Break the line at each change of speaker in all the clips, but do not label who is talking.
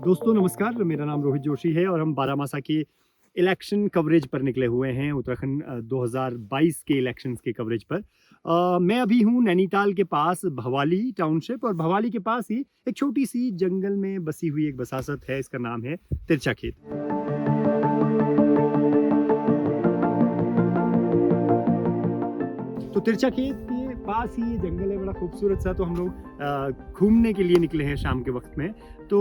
दोस्तों नमस्कार, मेरा नाम रोहित जोशी है और हम बारामासा के इलेक्शन कवरेज पर निकले हुए हैं उत्तराखंड 2022 के इलेक्शंस के कवरेज पर। मैं अभी हूँ नैनीताल के पास भवाली टाउनशिप और भवाली के पास ही एक छोटी सी जंगल में बसी हुई एक बसासत है, इसका नाम है तिरचा खेत। तो तिरचा खेत के पास ही ये जंगल है, बड़ा खूबसूरत सा। तो हम लोग घूमने के लिए निकले हैं शाम के वक्त में। तो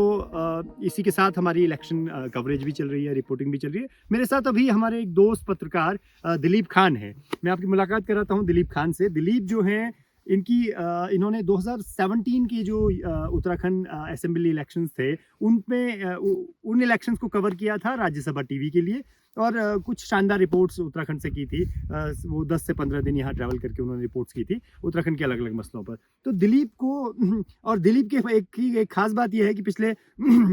इसी के साथ हमारी इलेक्शन कवरेज भी चल रही है, रिपोर्टिंग भी चल रही है। मेरे साथ अभी हमारे एक दोस्त पत्रकार दिलीप खान है। मैं आपकी मुलाकात कराता हूँ दिलीप खान से। दिलीप जो हैं इन्होंने 2017 के जो उत्तराखंड असेंबली इलेक्शंस थे उनमें उन इलेक्शंस को कवर किया था राज्यसभा टीवी के लिए और कुछ शानदार रिपोर्ट्स उत्तराखंड से की थी। वो 10 से 15 दिन यहाँ ट्रैवल करके उन्होंने रिपोर्ट्स की थी उत्तराखंड के अलग अलग मसलों पर। तो दिलीप को और दिलीप के एक खास बात यह है कि पिछले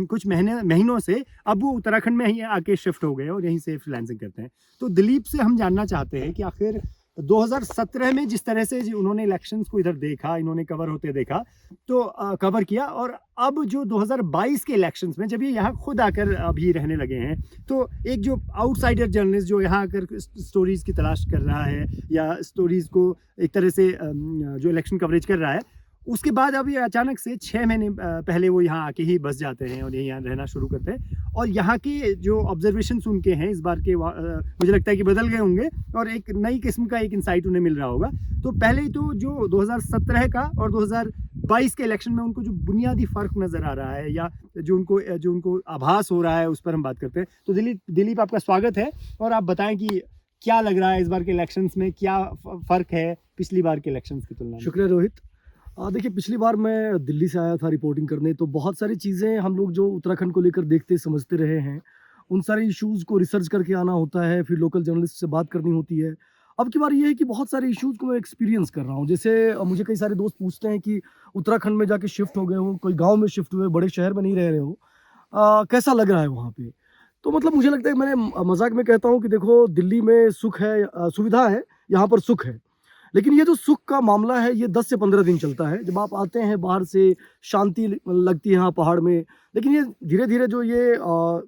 कुछ महीनों से अब वो उत्तराखंड में ही आके शिफ्ट हो गए और यहीं से फ्रीलांसिंग करते हैं। तो दिलीप से हम जानना चाहते हैं कि आखिर 2017 में जिस तरह से उन्होंने इलेक्शंस को इधर देखा, इन्होंने कवर होते देखा, तो कवर किया, और अब जो 2022 के इलेक्शंस में जब ये यहाँ खुद आकर अभी रहने लगे हैं, तो एक जो आउटसाइडर जर्नलिस्ट जो यहाँ आकर स्टोरीज की तलाश कर रहा है या स्टोरीज को एक तरह से जो इलेक्शन कवरेज कर रहा है, उसके बाद अभी अचानक से 6 महीने पहले वो यहाँ आके ही बस जाते हैं और यहाँ रहना शुरू करते हैं। और यहाँ के जो ऑब्जर्वेशंस उनके हैं इस बार के मुझे लगता है कि बदल गए होंगे और एक नई किस्म का एक इंसाइट उन्हें मिल रहा होगा। तो पहले ही तो जो 2017 का और 2022 के इलेक्शन में उनको जो बुनियादी फ़र्क नज़र आ रहा है या जो उनको आभास हो रहा है, उस पर हम बात करते हैं। तो दिलीप आपका स्वागत है और आप बताएं कि क्या लग रहा है इस बार के इलेक्शंस में, क्या फ़र्क है पिछली बार के इलेक्शंस की तुलना में?
शुक्रिया रोहित। देखिए, पिछली बार मैं दिल्ली से आया था रिपोर्टिंग करने, तो बहुत सारी चीज़ें हम लोग जो उत्तराखंड को लेकर देखते समझते रहे हैं, उन सारे इश्यूज़ को रिसर्च करके आना होता है, फिर लोकल जर्नलिस्ट से बात करनी होती है। अब की बार ये है कि बहुत सारे इश्यूज़ को मैं एक्सपीरियंस कर रहा हूँ। जैसे मुझे कई सारे दोस्त पूछते हैं कि उत्तराखंड में जाके शिफ्ट हो गए हो, कोई गाँव में शिफ्ट हुए, बड़े शहर में नहीं रह रहे हो, कैसा लग रहा है वहाँ पे? तो मतलब मुझे लगता है, मैंने मजाक में कहता हूँ कि देखो, दिल्ली में सुख है, सुविधा है, यहाँ पर सुख है। लेकिन ये जो सुख का मामला है, ये 10 से 15 दिन चलता है। जब आप आते हैं बाहर से, शांति लगती है यहाँ पहाड़ में, लेकिन ये धीरे धीरे जो ये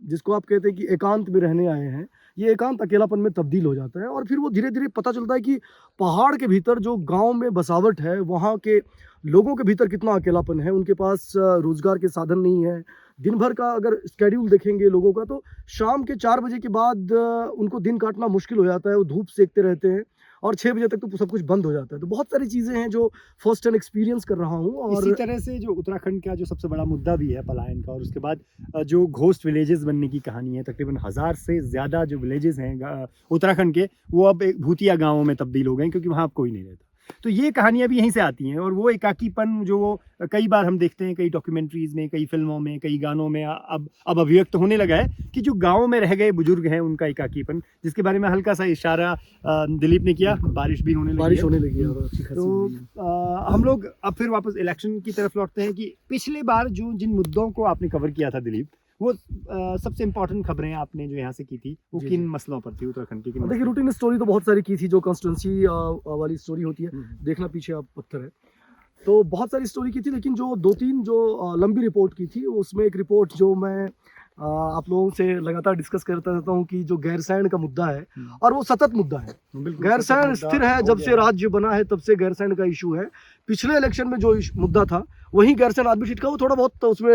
जिसको आप कहते हैं कि एकांत में रहने आए हैं, ये एकांत अकेलापन में तब्दील हो जाता है। और फिर वो धीरे धीरे पता चलता है कि पहाड़ के भीतर जो गांव में बसावट है, वहाँ के लोगों के भीतर कितना अकेलापन है। उनके पास रोजगार के साधन नहीं है। दिन भर का अगर स्केड्यूल देखेंगे लोगों का, तो शाम के 4 बजे के बाद उनको दिन काटना मुश्किल हो जाता है। वो धूप सेकते रहते हैं और 6 बजे तक तो सब कुछ बंद हो जाता है। तो बहुत सारी चीज़ें हैं जो फर्स्ट हैंड एक्सपीरियंस कर रहा हूँ। और
इसी तरह से जो उत्तराखंड का जो सबसे बड़ा मुद्दा भी है पलायन का, और उसके बाद जो घोस्ट विलेजेस बनने की कहानी है, तकरीबन 1000 से ज़्यादा जो विलेजेस हैं उत्तराखंड के, वो अब एक भूतिया गाँवों में तब्दील हो गए क्योंकि वहाँ अब कोई नहीं रहता। तो ये कहानियाँ भी यहीं से आती हैं और वो एकाकीपन जो वो कई बार हम देखते हैं, कई डॉक्यूमेंट्रीज में, कई फिल्मों में, कई गानों में अब अभिव्यक्त होने लगा है कि जो गाँव में रह गए बुजुर्ग हैं उनका एकाकीपन, जिसके बारे में हल्का सा इशारा दिलीप ने किया। बारिश होने लगी है और अच्छी खासी। तो हम लोग अब फिर वापस इलेक्शन की तरफ लौटते हैं कि पिछले बार जिन मुद्दों को आपने कवर किया था दिलीप, वो सबसे इम्पोर्टेंट खबरें आपने जो यहाँ से की थी वो किन मसलों पर थी उत्तराखंड की?
देखिए, रूटीन स्टोरी तो बहुत सारी की थी, जो कॉन्स्टिट्यूंसी वाली स्टोरी होती है। देखना पीछे आप पत्थर है, तो बहुत सारी स्टोरी की थी। लेकिन जो 2-3 जो लंबी रिपोर्ट की थी, उसमें एक रिपोर्ट जो मैं आप लोगों से लगातार डिस्कस करता रहता हूँ कि जो गैरसैंण का मुद्दा है, और वो सतत मुद्दा है। गैरसैंण स्थिर है, जब से राज्य बना है तब से गैरसैंण का इशू है। पिछले इलेक्शन में जो मुद्दा था वही गैरसैंण आज भी छिटका। वो थोड़ा बहुत तो उसमें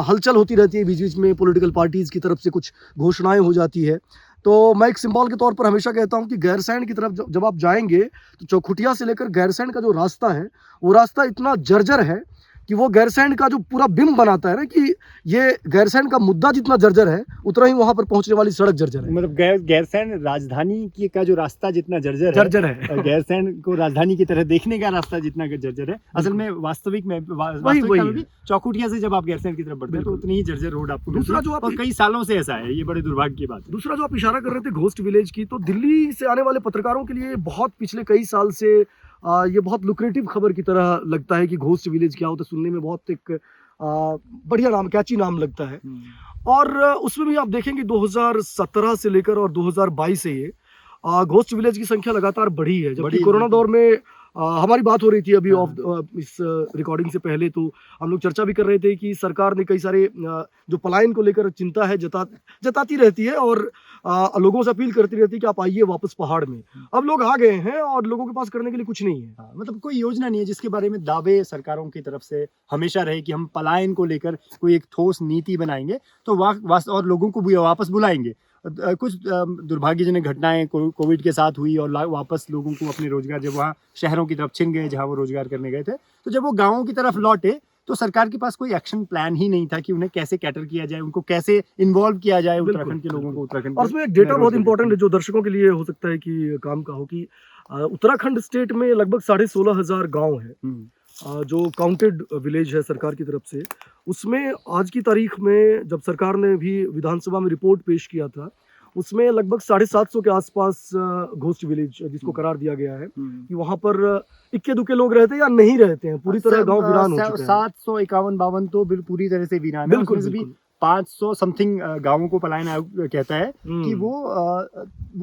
हलचल होती रहती है, बीच बीच में पॉलिटिकल पार्टीज की तरफ से कुछ घोषणाएं हो जाती है। तो मैं एक सिंबल के तौर पर हमेशा कहता हूं कि गैरसैंण की तरफ जब आप जाएंगे, तो चौखुटिया से लेकर गैरसैंण का जो रास्ता है, वो रास्ता इतना जर्जर है कि वो गैरसैंण का जो पूरा बिंब बनाता है ना, कि ये गैरसैंण का मुद्दा जितना जर्जर है, उतना ही वहां पर पहुंचने वाली सड़क जर्जर है।
मतलब गैरसैंण राजधानी का जो रास्ता जितना जर्जर है गैरसैंण को राजधानी की तरह देखने का रास्ता जितना जर्जर है, असल में वास्तविकता में भी चौखुटिया से जब आप गैरसैंण की तरफ बढ़ते हैं तो उतनी ही जर्जर रोड आपको। दूसरा जो आप कई सालों से ऐसा है, ये बड़े दुर्भाग्य की बात है।
दूसरा जो आप इशारा कर रहे थे घोस्ट विलेज की, तो दिल्ली से आने वाले पत्रकारों के लिए बहुत पिछले कई साल से ये बहुत लुक्रेटिव खबर की तरह लगता है कि घोस्ट विलेज क्या होता है। सुनने में बहुत एक बढ़िया नाम, कैची नाम लगता है। और उसमें भी आप देखेंगे 2017 से लेकर और 2022 से ये घोस्ट विलेज की संख्या लगातार बढ़ी है। जबकि कोरोना दौर में हमारी बात हो रही थी अभी
हाँ,
ऑफ इस रिकॉर्डिंग से पहले, तो हम लोग चर्चा भी कर रहे थे कि सरकार ने कई सारे जो पलायन को लेकर चिंता है जताती रहती है और लोगों से अपील करती रहती है कि आप आइए वापस पहाड़ में। अब लोग आ गए हैं और लोगों के पास करने के लिए कुछ नहीं है।
हाँ, मतलब कोई योजना नहीं है जिसके बारे में दावे सरकारों की तरफ से हमेशा रहे कि हम पलायन को लेकर कोई एक ठोस नीति बनाएंगे तो और लोगों को भी वापस बुलाएंगे। कुछ दुर्भाग्यजनक घटनाएं कोविड के साथ हुई और वापस लोगों को अपने रोजगार जब वहाँ शहरों की तरफ छिन गए जहाँ वो रोजगार करने गए थे, तो जब वो गाँवों की तरफ लौटे तो सरकार के पास कोई एक्शन प्लान ही नहीं था कि उन्हें कैसे कैटर किया जाए, उनको कैसे इन्वॉल्व किया जाए उत्तराखंड के लोगों को उत्तराखंड
और उसमें एक डेटा बहुत इंपॉर्टेंट है जो दर्शकों के लिए हो सकता है कि काम का हो कि उत्तराखंड स्टेट में लगभग 16,500 गांव है जो काउंटेड विलेज है सरकार की तरफ से। उसमें आज की तारीख में जब सरकार ने भी विधानसभा में रिपोर्ट पेश किया था, उसमें लगभग 750 के आसपास घोस्ट विलेज जिसको करार दिया गया है कि वहां पर इक्के दुक्के लोग रहते हैं या नहीं रहते हैं, पूरी तरह गांव वीरान हो चुके हैं।
751-52 तो पूरी तरह से वीरान है।
बिल्कुल,
उसमें से भी
बिल्कुल।
500 समथिंग गांवों को पलायन आयोग कहता है कि वो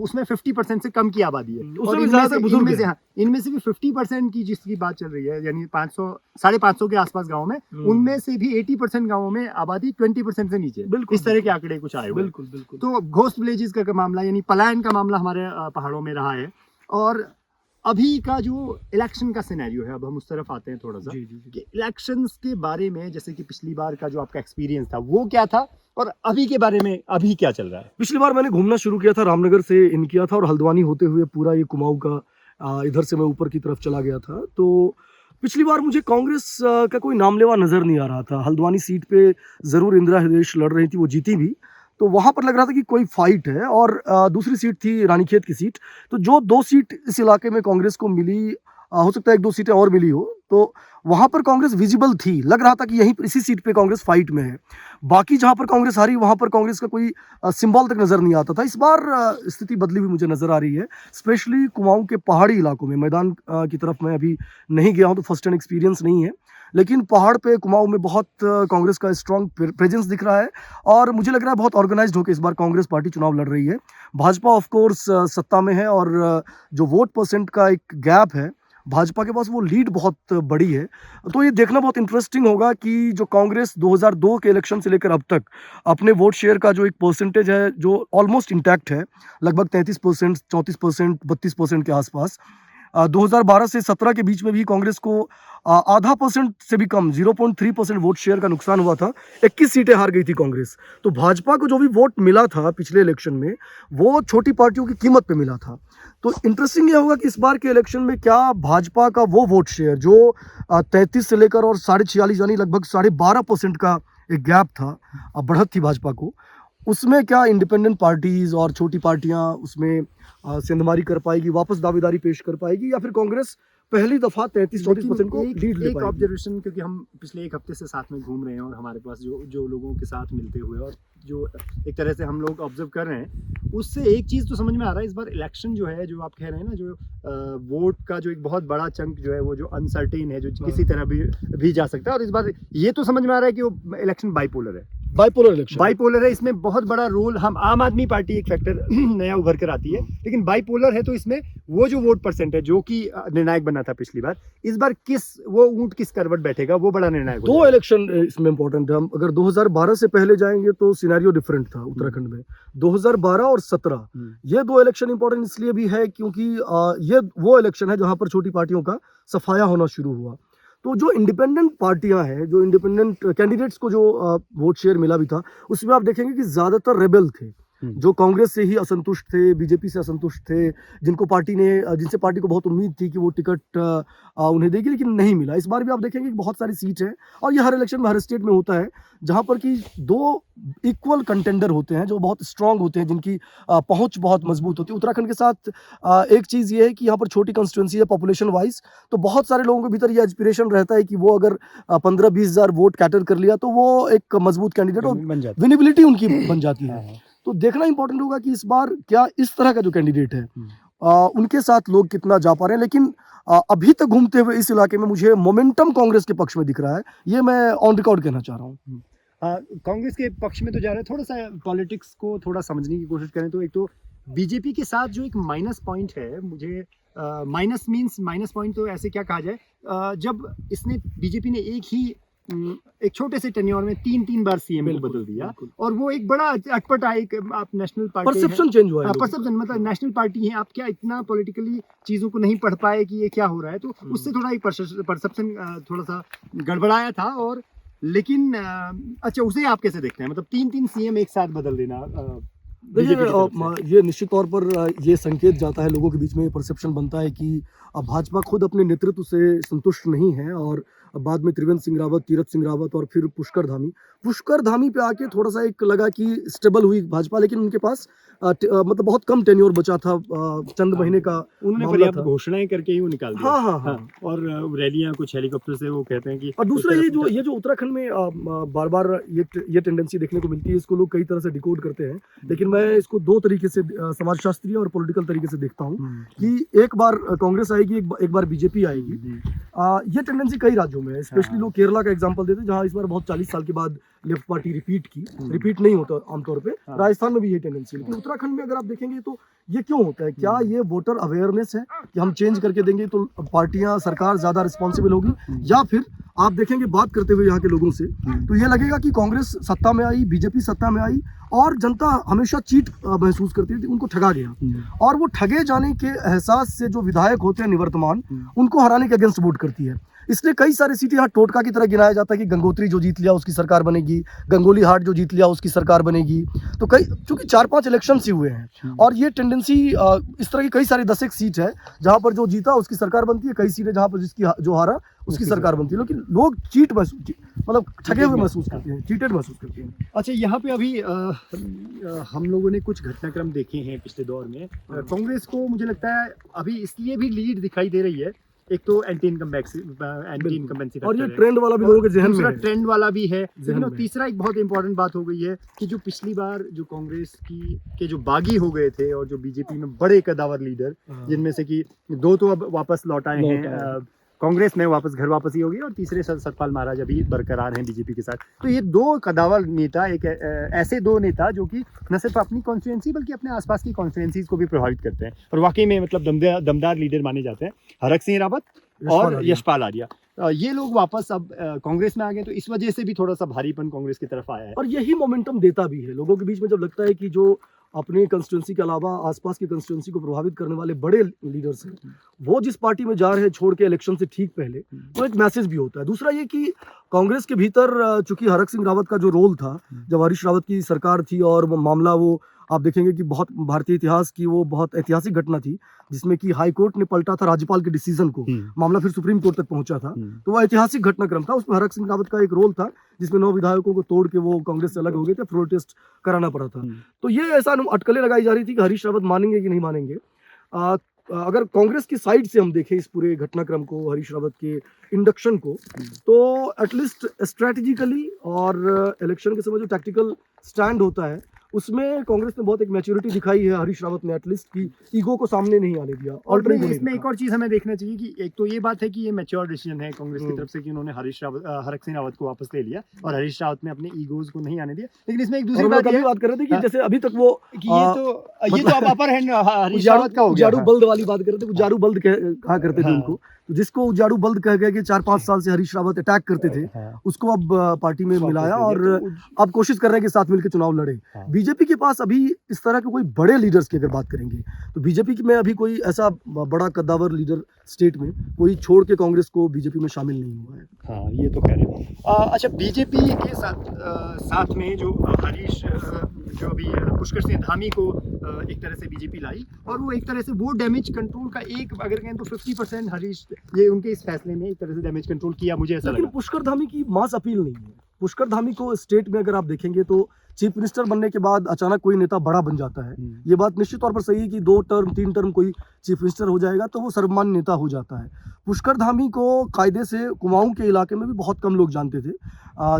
उसमें 50% से कम की आबादी है और इनमें से भी 50% की जिसकी बात चल रही है, यानी 500-550 के आसपास गाँव में, उनमें से भी 80% गाँवों में आबादी 20% से नीचे। इस तरह के आंकड़े कुछ आए हुए।
बिल्कुल बिल्कुल।
तो घोस्ट विलेजेस का मामला यानी पलायन का मामला हमारे पहाड़ों में रहा है। और अभी का जो इलेक्शन का सिनेरियो है, अब हम उस तरफ आते हैं थोड़ा सा कि इलेक्शंस के बारे में, जैसे कि पिछली बार का जो आपका एक्सपीरियंस था वो क्या था और अभी के बारे में अभी क्या चल रहा है?
पिछली बार मैंने घूमना शुरू किया था, रामनगर से इन किया था और हल्द्वानी होते हुए पूरा ये कुमाऊं का इधर से मैं ऊपर की तरफ चला गया था। तो पिछली बार मुझे कांग्रेस का कोई नामलेवा नजर नहीं आ रहा था। हल्द्वानी सीट पे जरूर इंदिरा हृदयेश लड़ रही थी, वो जीती भी, तो वहां पर लग रहा था कि कोई फाइट है। और दूसरी सीट थी रानीखेत की सीट, तो जो 2 सीट इस इलाके में कांग्रेस को मिली, हो सकता है 1-2 सीटें और मिली हो, तो वहां पर कांग्रेस विजिबल थी, लग रहा था कि यहीं इसी सीट पे कांग्रेस फाइट में है। बाकी जहां पर कांग्रेस हारी वहां पर कांग्रेस का कोई सिंबल तक नजर नहीं आता था। इस बार स्थिति बदली हुई मुझे नजर आ रही है, स्पेशली कुमाऊं के पहाड़ी इलाकों में। मैदान की तरफ मैं अभी नहीं गया हूं तो फर्स्ट हैंड एक्सपीरियंस नहीं है, लेकिन पहाड़ पे कुमाऊं में बहुत कांग्रेस का स्ट्रांग प्रेजेंस दिख रहा है और मुझे लग रहा है बहुत ऑर्गेनाइज्ड होकर इस बार कांग्रेस पार्टी चुनाव लड़ रही है। भाजपा ऑफ कोर्स सत्ता में है और जो वोट परसेंट का एक गैप है भाजपा के पास, वो लीड बहुत बड़ी है। तो ये देखना बहुत इंटरेस्टिंग होगा कि जो कांग्रेस 2002 के इलेक्शन से लेकर अब तक अपने वोट शेयर का जो एक परसेंटेज है जो ऑलमोस्ट इंटैक्ट है, लगभग 33%, 34%, 32% के आसपास, 2012 से 17 के बीच में भी कांग्रेस को आधा परसेंट से भी कम 0.3% वोट शेयर का नुकसान हुआ था। 21 सीटें हार गई थी कांग्रेस। तो भाजपा को जो भी वोट मिला था पिछले इलेक्शन में, वो छोटी पार्टियों की कीमत पे मिला था। तो इंटरेस्टिंग ये होगा कि इस बार के इलेक्शन में क्या भाजपा का वो वोट शेयर जो 33 से लेकर और 46.5 यानी लगभग 12.5% का एक गैप था, बढ़त थी भाजपा को, उसमें क्या इंडिपेंडेंट पार्टीज और छोटी पार्टियां उसमें सेंधमारी कर पाएगी, वापस दावेदारी पेश कर पाएगी, या फिर कांग्रेस पहली दफा 33-34% को लीड ले
एक
पाएगी?
ऑब्जर्वेशन, क्योंकि हम पिछले 1 हफ्ते से साथ में घूम रहे हैं और हमारे पास जो लोगों के साथ मिलते हुए और जो एक तरह से हम लोग ऑब्जर्व कर रहे हैं, उससे एक चीज़ तो समझ में आ रहा है, इस बार इलेक्शन जो है, जो आप कह रहे हैं ना, जो वोट का जो एक बहुत बड़ा चंक जो है वो जो अनसर्टेन है, जो किसी तरह भी जा सकता है। और इस बार ये तो समझ में आ रहा है कि वो इलेक्शन बाइपोलर है, बाइपोलर है। इसमें बहुत बड़ा रोल हम आम आदमी पार्टी एक फैक्टर नया उभर कर आती है, लेकिन बाइपोलर है तो इसमें वो जो वोट परसेंट है जो कि निर्णायक बना था पिछली बार, इस बार वो ऊंट किस करवट बैठेगा वो बड़ा निर्णायक हो
2
जाएगा।
इलेक्शन इसमें इंपॉर्टेंट है। हम अगर 2012 से पहले जाएंगे तो सिनेरियो डिफरेंट था उत्तराखंड में। 2012 और 17 ये 2 इलेक्शन इंपॉर्टेंट इसलिए भी है क्योंकि ये वो इलेक्शन है जहां पर छोटी पार्टियों का सफाया होना शुरू हुआ। तो जो इंडिपेंडेंट पार्टियां हैं, जो इंडिपेंडेंट कैंडिडेट्स को जो वोट शेयर मिला भी था, उसमें आप देखेंगे कि ज्यादातर रेबल थे, जो कांग्रेस से ही असंतुष्ट थे, बीजेपी से असंतुष्ट थे, जिनसे पार्टी को बहुत उम्मीद थी कि वो टिकट उन्हें देगी, लेकिन नहीं मिला। इस बार भी आप देखेंगे कि बहुत सारी सीट है और ये हर इलेक्शन में हर स्टेट में होता है, जहां पर कि 2 इक्वल कंटेंडर होते हैं जो बहुत स्ट्रांग होते हैं, जिनकी पहुंच बहुत मजबूत होती है। उत्तराखंड के साथ एक चीज़ ये है कि यहाँ पर छोटी कंस्टिट्यूंसी है पॉपुलेशन वाइज, तो बहुत सारे लोगों के भीतर ये एस्पिरेशन रहता है कि वो अगर 15-20 हज़ार वोट कैटर कर लिया तो वो एक मजबूत कैंडिडेट और विनेबिलिटी उनकी बन जाती है। तो देखना इंपॉर्टेंट होगा कि इस बार क्या इस तरह का जो कैंडिडेट है उनके साथ लोग कितना जा पा रहे हैं। लेकिन अभी तक घूमते हुए इस इलाके में मुझे मोमेंटम कांग्रेस के पक्ष में दिख रहा है, ये मैं ऑन रिकॉर्ड कहना चाह रहा हूँ।
कांग्रेस के पक्ष में तो जा रहा है। थोड़ा सा पॉलिटिक्स को थोड़ा समझने की कोशिश करें तो एक तो बीजेपी के साथ जो एक माइनस पॉइंट है, मुझे माइनस मींस माइनस पॉइंट तो ऐसे क्या कहा जाए, जब इसने बीजेपी ने एक छोटे से टेन्योर में 3 बार सीएम को
बिल्कुल,
बदल दिया,
बिल्कुल।
और वो एक बड़ा अटपटा एक आप नेशनल पार्टी
परसेप्शन चेंज हुआ है लोगों का।
परसेप्शन, मतलब नेशनल पार्टी है, आप क्या इतना पॉलिटिकली चीजों को नहीं पढ़ पाए कि ये क्या हो रहा है, तो उससे थोड़ा एक परसेप्शन थोड़ा सा गड़बड़ाया था। और लेकिन अच्छा, उसे आप कैसे देखते हैं, मतलब 3 सीएम एक साथ बदल देना
देखिए
बीजेपी की तरफ से?
ये निश्चित तौर पर ये संकेत जाता है, लोगों के बीच में ये परसेप्शन बनता है कि भाजपा खुद अपने नेतृत्व से संतुष्ट नहीं है, और बाद में त्रिवेंद्र सिंह रावत, तीरथ सिंह रावत और फिर पुष्कर धामी पे आके थोड़ा सा एक लगा कि स्टेबल हुई भाजपा, लेकिन उनके पास मतलब बहुत कम टेन्योर बचा था, चंद महीने का
उन्होंने
मामला
पर्याप्त
था।
घोषणाएं करके ही वो निकाल दिया।
हाँ हाँ हाँ।
और रैलियां कुछ हेलीकॉप्टर से वो कहते हैं कि,
और दूसरा
उत्तर-
ये जो उत्तराखंड में बार बार ये टेंडेंसी देखने को मिलती है, इसको लोग कई तरह से डिकोड करते हैं, लेकिन मैं इसको दो तरीके से समाजशास्त्रीय और पॉलिटिकल तरीके से देखता हूँ कि एक बार कांग्रेस आएगी, एक बार बीजेपी आएगी। ये टेंडेंसी कई राज्यों में है, स्पेशली लोग केरला का एग्जांपल देते हैं, जहाँ इस बार बहुत 40 साल के बाद लेफ्ट पार्टी रिपीट नहीं होता आमतौर पे। राजस्थान में भी ये टेंडेंसी, लेकिन उत्तराखंड में अगर आप देखेंगे तो ये क्यों होता है? क्या ये वोटर अवेयरनेस है कि हम चेंज करके देंगे तो पार्टियां, सरकार ज्यादा रिस्पॉन्सिबल होगी, या फिर आप देखेंगे बात करते हुए यहाँ के लोगों से तो ये लगेगा कि कांग्रेस सत्ता में आई, बीजेपी सत्ता में आई और जनता हमेशा चीट महसूस करती थी, उनको ठगा गया, और वो ठगे जाने के एहसास से जो विधायक होते हैं निवर्तमान, उनको हराने के अगेंस्ट वोट करती है। इसलिए कई सारी सीटें यहाँ टोटका की तरह गिनाया जाता है कि गंगोत्री जो जीत लिया उसकी सरकार बनेगी, गंगोली हाट जो जीत लिया उसकी सरकार बनेगी। तो कई, चूंकि 4-5 इलेक्शन ही हुए हैं, और ये टेंडेंसी इस तरह की कई सारी 10 एक सीट है जहाँ पर जो जीता उसकी सरकार बनती है, कई सीटें जहाँ पर जो हारा उसकी सरकार बनती है, लेकिन लोग मतलब ठगे हुए महसूस करते हैं, चीटेड महसूस करते हैं।
अच्छा, यहाँ पे अभी हम लोगों ने कुछ घटनाक्रम देखे हैं पिछले दौर में। कांग्रेस को मुझे लगता है अभी इसलिए भी लीड दिखाई दे रही है, एक तो एंटी इनकम्बेंसी
और ये ट्रेंड वाला भी लोगों के जहन में है,
ट्रेंड वाला भी है, लेकिन
में।
तीसरा एक बहुत इंपॉर्टेंट बात हो गई है कि जो पिछली बार जो कांग्रेस के जो बागी हो गए थे और जो बीजेपी में बड़े कदावर लीडर, जिनमें से कि 2 तो अब वापस लौट आए हैं कांग्रेस में, घर वापसी होगी, और तीसरे सतपाल महाराज अभी बरकरार हैं बीजेपी के साथ। तो ये 2 कदावर नेता, ऐसे 2 नेता जो कि न सिर्फ अपनी कॉन्स्टिट्यूएंसी बल्कि अपने आसपास की कॉन्स्टिट्यूएंसीज को भी प्रभावित करते हैं, और वाकई में मतलब दमदार लीडर माने जाते हैं, हरक सिंह रावत और यशपाल आर्या। ये लोग वापस अब कांग्रेस में आ गए, तो इस वजह से भी थोड़ा सा भारीपन कांग्रेस की तरफ आया है,
और यही मोमेंटम देता भी है लोगों के बीच में, जब लगता है कि जो अपनी कंस्टिट्यूंसी के अलावा आसपास की कंस्टिट्यूंसी को प्रभावित करने वाले बड़े लीडर्स हैं, वो जिस पार्टी में जा रहे हैं छोड़ के इलेक्शन से ठीक पहले, तो एक मैसेज भी होता है। दूसरा ये कि कांग्रेस के भीतर चूंकि हरक सिंह रावत का जो रोल था, जब हरीश रावत की सरकार थी, और वो मामला, वो आप देखेंगे कि बहुत भारतीय इतिहास की वो बहुत ऐतिहासिक घटना थी, जिसमें कि हाई कोर्ट ने पलटा था राज्यपाल के डिसीजन को, मामला फिर सुप्रीम कोर्ट तक पहुंचा था, तो वो ऐतिहासिक घटनाक्रम था। उसमें हरक सिंह रावत का एक रोल था, जिसमें 9 विधायकों को तोड़ के वो कांग्रेस से अलग हो गए थे, फ्लोर टेस्ट कराना पड़ा था। तो ये ऐसा अटकलें लगाई जा रही थी कि हरीश रावत मानेंगे कि नहीं मानेंगे। अगर कांग्रेस की साइड से हम देखें इस पूरे घटनाक्रम को, हरीश रावत के इंडक्शन को, तो एटलीस्ट स्ट्रेटेजिकली और इलेक्शन के समय जो टैक्टिकल स्टैंड होता है, उसमें कांग्रेस ने बहुत एक मैच्योरिटी दिखाई है हरीश रावत ने, एटलीस्ट की ईगो को सामने नहीं आने दिया।
और इसमें एक और चीज हमें देखना चाहिए कि एक तो ये बात है कि ये मैच्योर डिसीजन है कांग्रेस की तरफ से कि उन्होंने हरक सिंह रावत को वापस ले लिया, और हरीश रावत ने अपने ईगोज को नहीं आने दिया। लेकिन इसमें एक दूसरी बात
कर रहे थे कि जैसे अभी तक वो
कि ये तो अब अपर हैंड हरीश रावत का हो गया,
उजाड़ू बल्द वाली बात कर रहे थे, उजाड़ू बल्द कहा करते थे उनको, तो जिसको उजाड़ू बल्द कह के 4-5 साल से हरीश रावत अटैक करते थे, उसको अब पार्टी में मिलाया, और अब कोशिश कर रहे हैं कि साथ मिलकर चुनाव लड़े। बीजेपी के पास अभी इस तरह के कोई बड़े लीडर्स की अगर बात करेंगे, तो बीजेपी में अभी कोई ऐसा बड़ा कद्दावर लीडर स्टेट में कोई छोड़ के कांग्रेस को बीजेपी में शामिल नहीं हुआ है।
हाँ, ये तो कह रहे हैं। अच्छा, बीजेपी के साथ में जो हरीश, जो अभी पुष्कर सिंह धामी को एक तरह से बीजेपी लाई, और वो एक तरह से वो डैमेज कंट्रोल का एक अगर कहें तो 50% हरीश, ये उनके इस फैसले में एक तरह से डैमेज कंट्रोल किया, मुझे ऐसा
लेकिन
लगा।
पुष्कर धामी की मास अपील नहीं है। पुष्कर धामी को स्टेट में अगर आप देखेंगे तो चीफ मिनिस्टर बनने के बाद अचानक कोई नेता बड़ा बन जाता है, ये बात निश्चित तौर पर सही है कि 2 टर्म 3 टर्म कोई चीफ मिनिस्टर हो जाएगा तो वो सर्वमान्य नेता हो जाता है। पुष्कर धामी को कायदे से कुमाऊं के इलाके में भी बहुत कम लोग जानते थे,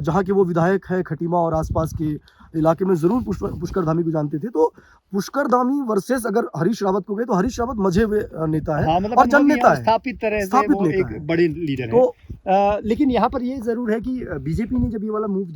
जहाँ के वो विधायक है खटीमा और आसपास के इलाके में जरूर पुष्कर धामी को जानते थे। तो पुष्कर धामी वर्सेस अगर हरीश रावत को गए तो हरीश रावत मजे हुए नेता है,
मतलब
और जन नेता है,
स्थापित तरह से वो एक बड़े लीडर है। लेकिन यहाँ पर ये जरूर है कि बीजेपी ने जब ये वाला मूव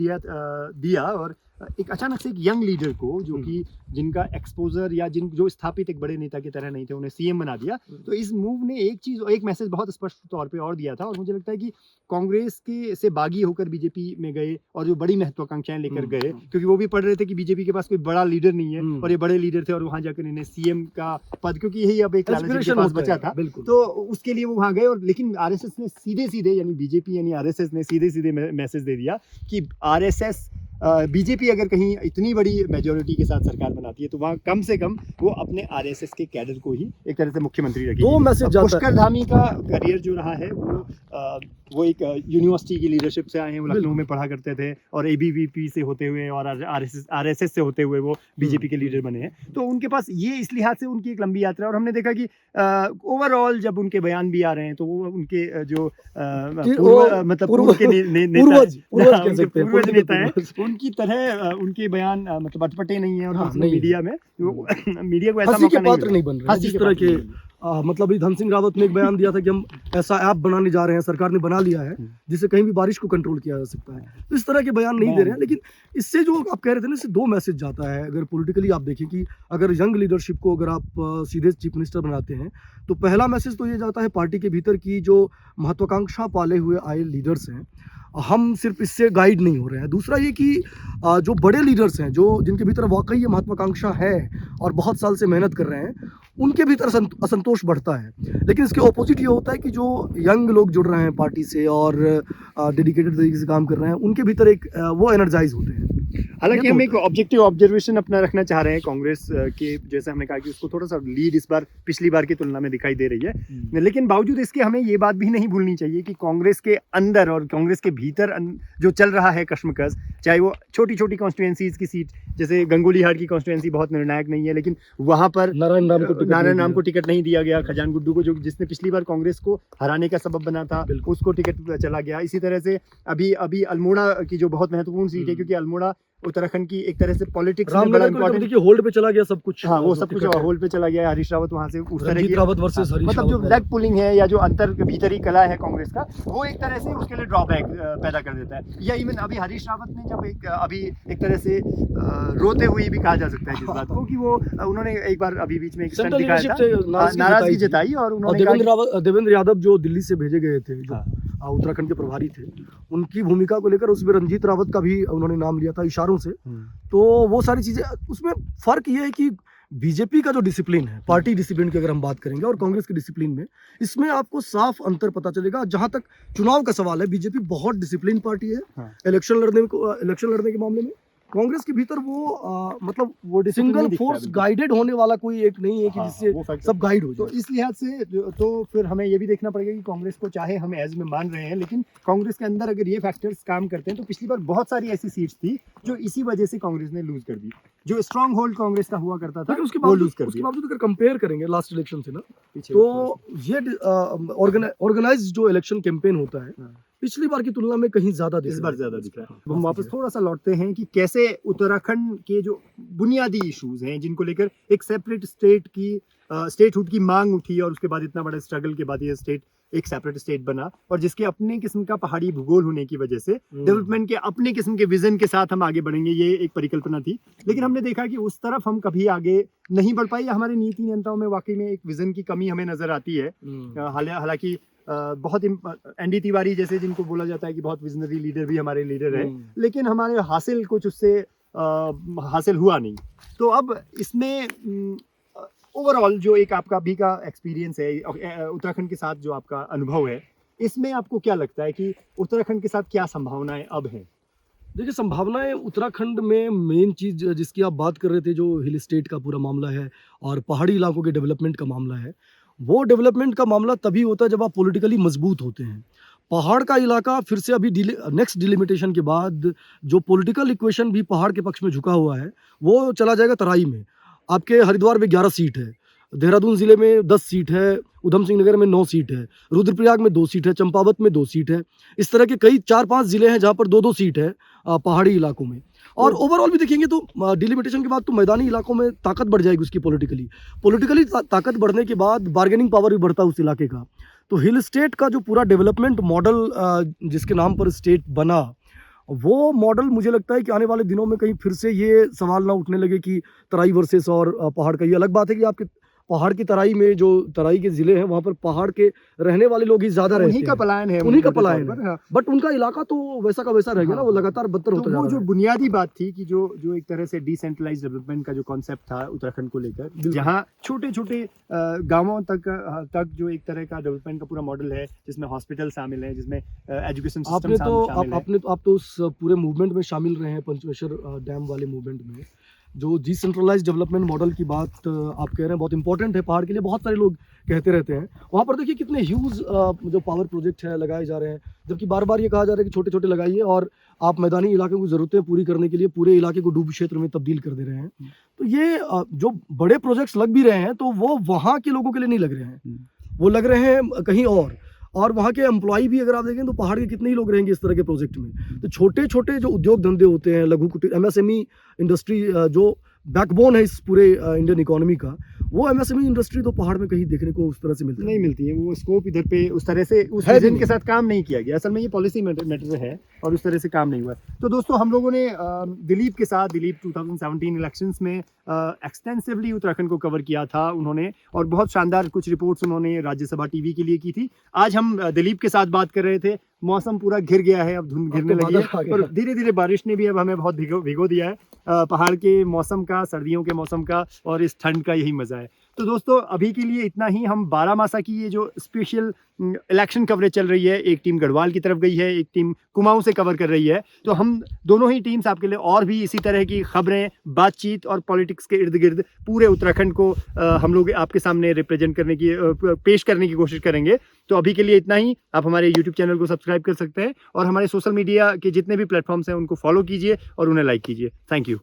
दिया और एक अचानक से एक यंग लीडर को जो कि जिनका एक्सपोजर या जो स्थापित एक बड़े नेता की तरह नहीं थे उन्हें सीएम बना दिया। तो इस मूव ने एक मैसेज बहुत स्पष्ट तौर पे और दिया था, और मुझे लगता है कि कांग्रेस के से बागी होकर बीजेपी में गए और जो बड़ी महत्वाकांक्षाएं लेकर गए, क्योंकि वो भी पढ़ रहे थे कि बीजेपी के पास कोई बड़ा लीडर नहीं है और ये बड़े लीडर थे, और वहां जाकर इन्हें सीएम का पद, क्योंकि यही अब एक लालच के पास बचा था, तो उसके लिए वो वहां गए। और लेकिन आरएसएस ने सीधे सीधे, यानी बीजेपी यानी आरएसएस ने सीधे सीधे मैसेज दे दिया कि आरएसएस बीजेपी अगर कहीं इतनी बड़ी मेजोरिटी के साथ सरकार बनाती है तो वहाँ कम से कम वो अपने आरएसएस के कैडर को ही एक तरह से मुख्यमंत्री रखेगी।
दो मैसेज जाता है।
पुष्कर धामी का करियर जो रहा है वो एक यूनिवर्सिटी की लीडरशिप से आए हैं, वो लखनऊ में पढ़ा करते थे और एबीवीपी से होते हुए और आरएसएस से होते हुए वो बीजेपी के लीडर बने हैं। तो उनके पास ये इस लिहाज से उनकी एक लंबी यात्रा है, और हमने देखा कि ओवरऑल जब उनके बयान भी आ रहे हैं तो वो उनके जो पूर्वज नेता है उनकी तरह उनके बयान मतलब अटपटे नहीं है, और मीडिया में मीडिया को ऐसा मौका
नहीं बन रहा है। जिस तरह के मतलब धन सिंह रावत ने एक बयान दिया था कि हम ऐसा ऐप बनाने जा रहे हैं, सरकार ने बना लिया है जिससे कहीं भी बारिश को कंट्रोल किया जा सकता है, तो इस तरह के बयान नहीं दे रहे हैं। लेकिन इससे जो आप कह रहे थे ना, इससे दो मैसेज जाता है। अगर पॉलिटिकली आप देखें कि अगर यंग लीडरशिप को अगर आप सीधे चीफ मिनिस्टर बनाते हैं तो पहला मैसेज तो ये जाता है पार्टी के भीतर की जो महत्वाकांक्षा पाले हुए आए लीडर्स हैं, हम सिर्फ इससे गाइड नहीं हो रहे हैं। दूसरा ये कि जो बड़े लीडर्स हैं, जो जिनके भीतर वाकई ये महत्वाकांक्षा है और बहुत साल से मेहनत कर रहे हैं, उनके भीतर असंतोष बढ़ता है। लेकिन इसके ऑपोजिट ये होता है कि जो यंग लोग जुड़ रहे हैं पार्टी से और डेडिकेटेड तरीके से काम कर रहे हैं, उनके भीतर एक वो एनर्जाइज होते हैं।
हालांकि हम एक ऑब्जेक्टिव ऑब्जर्वेशन अपना रखना चाह रहे हैं कांग्रेस के, जैसे हमने कहा कि उसको थोड़ा सा लीड इस बार पिछली बार की तुलना में दिखाई दे रही है, लेकिन बावजूद इसके हमें ये बात भी नहीं भूलनी चाहिए कि कांग्रेस के अंदर और कांग्रेस के भीतर जो चल रहा है कश्मकश, चाहे वो छोटी छोटी कॉन्स्टिट्यूएंसीज की सीट, जैसे गंगोली हाट की कॉन्स्टिट्यूएंसी बहुत निर्णायक नहीं है, लेकिन वहां पर नारायण नाम को टिकट नहीं दिया गया, खजान गुड्डू को, जो जिसने पिछली बार कांग्रेस को हराने का सबब बना था, उसको टिकट चला गया। इसी तरह से अभी अल्मोड़ा की जो बहुत महत्वपूर्ण सीट है, क्योंकि अल्मोड़ा उत्तराखंड की एक तरह से पॉलिटिक्स में बड़ा इंपॉर्टेंट,
होल्ड पे चला गया सब कुछ।
हाँ, वो सब कुछ होल्ड पे चला गया। हरीश रावत वहां से उस तरह की
मतलब
जो लेग पुलिंग है या जो अंतर भीतरी कला है कांग्रेस का, वो एक तरह से उसके लिए ड्रॉबैक पैदा कर देता है। या इवन अभी हरीश रावत ने जब अभी एक तरह से रोते हुए भी कहा जा सकता है जिस बात को, कि वो उन्होंने एक बार अभी बीच में एक स्टंट दिखाया था, नाराजगी जताई, और उन्होंने
देवेंद्र यादव जो दिल्ली से भेजे गए थे, जो उत्तराखंड के प्रभारी थे, उनकी भूमिका को लेकर उसमें रंजीत रावत का भी उन्होंने नाम लिया था इशारों से। तो वो सारी चीजें, उसमें फर्क ये है कि बीजेपी का जो डिसिप्लिन है, पार्टी डिसिप्लिन की अगर हम बात करेंगे, और कांग्रेस के डिसिप्लिन में, इसमें आपको साफ अंतर पता चलेगा। जहां तक चुनाव का सवाल है, बीजेपी बहुत डिसिप्लिन पार्टी है इलेक्शन लड़ने के मामले में। कांग्रेस के भीतर वो मतलब वो सिंगल फोर्स गाइडेड होने वाला कोई एक नहीं है कि जिससे सब गाइड हो।
तो इस लिहाज से तो फिर हमें ये भी देखना पड़ेगा कि कांग्रेस को, चाहे हम एज में मान रहे हैं, लेकिन कांग्रेस के अंदर अगर ये फैक्टर्स काम करते हैं तो पिछली बार बहुत सारी ऐसी सीट्स थी जो इसी वजह से कांग्रेस ने लूज कर दी। जो स्ट्रॉन्ग होल्ड कांग्रेस का हुआ करता था,
उसके बावजूद अगर कंपेयर करेंगे लास्ट इलेक्शन से ना, तो ये ऑर्गेनाइज जो इलेक्शन कैंपेन होता है पिछली बार की तुलना में कहीं ज्यादा
इस बार ज्यादा दिख रहा है। हम वापस थोड़ा सा लौटते हैं कि कैसे उत्तराखंड के जो बुनियादी इश्यूज हैं, जिनको लेकर एक सेपरेट स्टेटहुड की मांग उठी, और उसके बाद इतना बड़ा स्ट्रगल के बाद ये स्टेट एक सेपरेट स्टेट बना, और जिसके अपने किस्म का पहाड़ी भूगोल होने की वजह से डेवलपमेंट के अपने किस्म के विजन के साथ हम आगे बढ़ेंगे, ये एक परिकल्पना थी। लेकिन हमने देखा कि उस तरफ हम कभी आगे नहीं बढ़ पाए, या हमारे नीति नियंताओं में वाकई में एक विजन की कमी हमें नजर आती है। हालांकि बहुत एनडी तिवारी जैसे, जिनको बोला जाता है कि बहुत विजनरी लीडर भी हमारे लीडर है, लेकिन हमारे हासिल कुछ उससे हासिल हुआ नहीं। तो अब इसमें ओवरऑल जो एक आपका भी का एक्सपीरियंस है उत्तराखंड के साथ, जो आपका अनुभव है, इसमें आपको क्या लगता है कि उत्तराखंड के साथ क्या संभावनाएं अब हैं?
देखिए, संभावनाएं उत्तराखंड में मेन चीज़ जिसकी आप बात कर रहे थे, जो हिल स्टेट का पूरा मामला है और पहाड़ी इलाकों के डेवलपमेंट का मामला है, वो डेवलपमेंट का मामला तभी होता है जब आप पॉलिटिकली मजबूत होते हैं। पहाड़ का इलाका फिर से अभी नेक्स्ट डिलिमिटेशन के बाद जो पॉलिटिकल इक्वेशन भी पहाड़ के पक्ष में झुका हुआ है, वो चला जाएगा तराई में। आपके हरिद्वार में 11 सीट है, देहरादून जिले में 10 सीट है, उधम सिंह नगर में 9 सीट है, रुद्रप्रयाग में 2 सीट है, चंपावत में 2 सीट है। इस तरह के कई 4-5 जिले हैं जहाँ पर 2-2 सीट है पहाड़ी इलाकों में। और ओवरऑल भी देखेंगे तो डिलिमिटेशन के बाद तो मैदानी इलाकों में ताकत बढ़ जाएगी उसकी पॉलिटिकली ताकत बढ़ने के बाद बार्गेनिंग पावर भी बढ़ता है उस इलाके का। तो हिल स्टेट का जो पूरा डेवलपमेंट मॉडल जिसके नाम पर स्टेट बना, वो मॉडल मुझे लगता है कि आने वाले दिनों में कहीं फिर से ये सवाल ना उठने लगे कि तराई वर्सेस और पहाड़ का। ये अलग बात है कि आपके पहाड़ की तराई में जो तराई के ज़िले हैं, वहाँ पर पहाड़ के रहने वाले लोग ही ज़्यादा रहते
उन्हीं का
हैं।
पलायन है,
उन्हीं का
मोटे तौर
पलायन
पर,
है।
हाँ।
बट उनका इलाका तो वैसा का वैसा रह गया ना, वो
हाँ।
लगातार बदतर
तो
होता जा
वो
रहा
जो
है।
बुनियादी बात थी कि जो एक तरह से डिसेंट्रलाइज्ड डेवलपमेंट का जो कॉन्सेप्ट था उत्तराखंड को लेकर,
बिल्कुल।
जहाँ छोटे-छोटे गाँवों तक जो एक तरह का डेवलपमेंट का पूरा मॉडल है, जिसमें हॉस्पिटल शामिल है, जिसमें एजुकेशन सिस्टम
आपने तो
शामिल है।
आप तो उस पूरे मूवमेंट में शामिल रहे हैं, पंचेश्वर डैम वाले मूवमेंट में। जो डिसेंट्रलाइज्ड डेवलपमेंट मॉडल की बात आप कह रहे हैं बहुत इंपॉर्टेंट है पहाड़ के लिए, बहुत सारे लोग कहते रहते हैं। वहाँ पर देखिए कितने ह्यूज जो पावर प्रोजेक्ट है लगाए जा रहे हैं, जबकि बार-बार ये कहा जा रहा है कि छोटे-छोटे लगाइए और आप मैदानी इलाकों की ज़रूरतें पूरी करने के लिए पूरे इलाके को डूब क्षेत्र में तब्दील कर दे रहे हैं। तो ये जो बड़े प्रोजेक्ट्स लग भी रहे हैं, तो वो वहाँ के लोगों के लिए नहीं लग रहे हैं। वो लग रहे हैं कहीं और वहाँ के एम्प्लॉई भी अगर आप देखें तो पहाड़ के कितने ही लोग रहेंगे इस तरह के प्रोजेक्ट में। तो छोटे-छोटे जो उद्योग धंधे होते हैं, लघु कुटीर एमएसएमई इंडस्ट्री जो बैकबोन है इस पूरे इंडियन इकोनॉमी का, वो एमएसएमई इंडस्ट्री तो पहाड़ में कहीं देखने को उस तरह से मिलती
नहीं मिलती है, वो स्कोप इधर पे उस तरह से उस
है भी
विजन
नहीं।
के साथ काम नहीं किया गया। असल में ये पॉलिसी मैटर है और उस तरह से काम नहीं हुआ है। तो दोस्तों हम लोगों ने दिलीप के साथ, दिलीप 2017 इलेक्शंस में एक्सटेंसिवली उत्तराखंड को कवर किया था उन्होंने, और बहुत शानदार कुछ रिपोर्ट्स उन्होंने राज्यसभा टीवी के लिए की थी। आज हम दिलीप के साथ बात कर रहे थे। मौसम पूरा घिर गया है, अब धुंध गिरने लगी है और धीरे धीरे बारिश ने भी अब हमें बहुत भिगो दिया है। पहाड़ के मौसम का, सर्दियों के मौसम का और इस ठंड का यही मज़ा है। तो दोस्तों अभी के लिए इतना ही। हम बारामासा की ये जो स्पेशल इलेक्शन कवरेज चल रही है, एक टीम गढ़वाल की तरफ गई है, एक टीम कुमाऊं से कवर कर रही है। तो हम दोनों ही टीम्स आपके लिए और भी इसी तरह की खबरें, बातचीत और पॉलिटिक्स के इर्द गिर्द पूरे उत्तराखंड को हम लोग आपके सामने रिप्रेजेंट करने की पेश करने की कोशिश करेंगे। तो अभी के लिए इतना ही। आप हमारे यूट्यूब चैनल को सब्सक्राइब कर सकते हैं और हमारे सोशल मीडिया के जितने भी प्लेटफॉर्म्स हैं उनको फॉलो कीजिए और उन्हें लाइक कीजिए। Thank you.